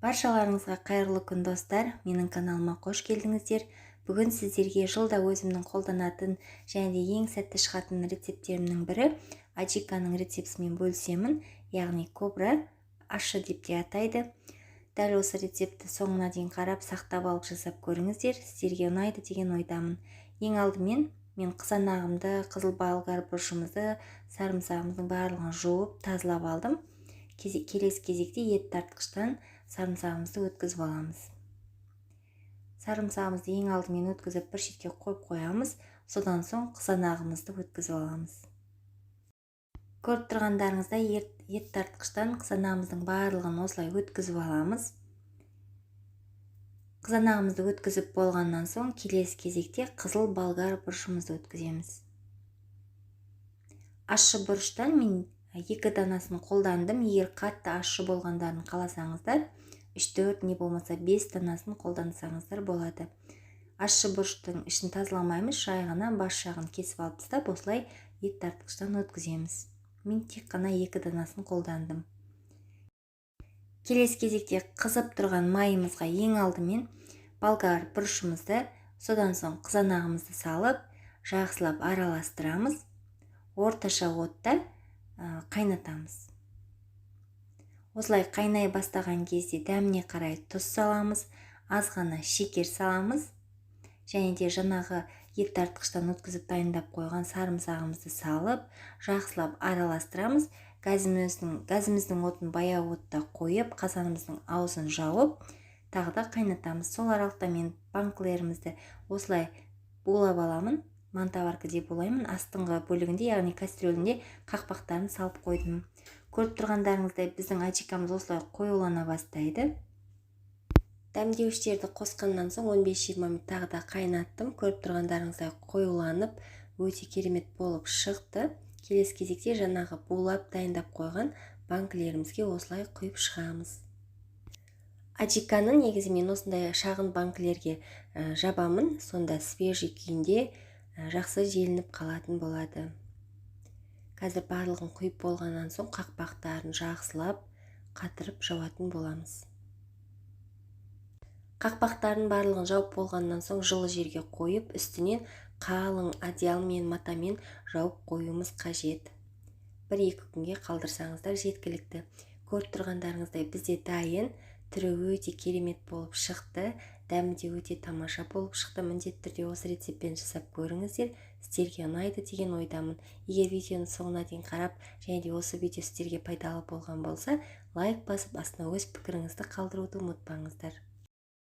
Баршаларыңызға қайырлы күн достар, менің каналыма қош келдіңіздер. Бүгін сіздерге жылда өзімнің қолданатын және де ең сәтті шығатын рецепттерімнің бірі аджиканың рецептісімен бөлісемін, яғни кобра ащы деп те атайды. Дәл осы рецепті соңына дейін қарап сақтап алып жасап көріңіздер, сіздерге ұнайды деген ойдамын. Ең алдымен мен қызанағымды, қызыл болгар бұрышымызды, сарымсағымыздың барлығын жуып тазалап алдым. Келесі кезекте ет тартқыштан сарымсағымызды өткізіп аламыз. Сарымсағымызды ең алдымен өткізіп бір шетке қойып қоямыз, содан соң қызанағымызды өткізіп аламыз. Көріп тұрғандарыңыздай ет тартқыштан қызанағымыздың барлығын осылай өткізіп аламыз. Қызанағымызды өткізіп болғаннан соң келесі кезекте қызыл болгар бұрышымызды өткіземіз. Ащы бұрыштан мен 2 данасын қолдандым. Егер қатты ащы болғандарын қаласаңыздар, 3-4 не болмаса 5 данасын қолдансаңыздар болады. Ащы бұрыштың ішін тазаламаймыз, жай ғана бас жағын кесіп алып тастап, осылай ет тартқыштан өткіземіз. Мен тек қана 2 данасын қолдандым. Келесі кезекте қызып тұрған майымызға ең алдымен болгар бұрышымызды, содан соң қызанағымызды салып, жақсылап араластырамыз. Орташа отта қайнатамыз. Осылай қайнай бастаған кезде дәміне қарай тұз саламыз, аз ғана шекер саламыз, және де жаңағы ет тартқыштан өткізіп дайындап қойған сарымсағымызды салып, жақсылап араластырамыз. Газымыздың отын баяу отта қойып, қазанымыздың аузын жауып, тағы да қайнатамыз. Сол аралықта мен банкілерімізді осылай булап аламын. Мантаварка деп ойлаймын. Астыңғы бөлігінде, яғни кастрөлінде қақпақтарын салып қойдым. Көріп тұрғандарыңыздай біздің аджикамыз осылай қоюлана бастайды. Дәмдеуіштерді қосқаннан соң 15-20 минут тағы да қайнаттым. Көріп тұрғандарыңыздай қоюланып, өте керемет болып шықты. Келесі кезекте жаңағы булап дайындап қойған банкілерімізге осылай құйып шығамыз. Аджиканы негізі мен осындай шағын банкілерге жабамын, сонда свежий күйінде жақсы желініп қалатын болады. Қазір барлығын құйып болғаннан соң қақпақтарын жақсылап қатырып жауатын боламыз. Қақпақтарын барлығын жауып болғаннан соң жылы жерге қойып, үстінен қалың одеялмен матамен жауып қоюымыз қажет. 1-2 күнге қалдырсаңыздар жеткілікті. Көріп тұрғандарыңыздай бізде дайын, түрі өте керемет болып шықты, дәмі де өте тамаша болып шықты. Міндетті түрде осы рецептпен жасап көріңіздер, сіздерге ұнайды деген ойдамын. Егер видеоны соңына дейін қарап, және де осы видео сіздерге пайдалы болған болса, лайк басып, астына өз пікіріңізді қалдыруды ұмытпаңыздар.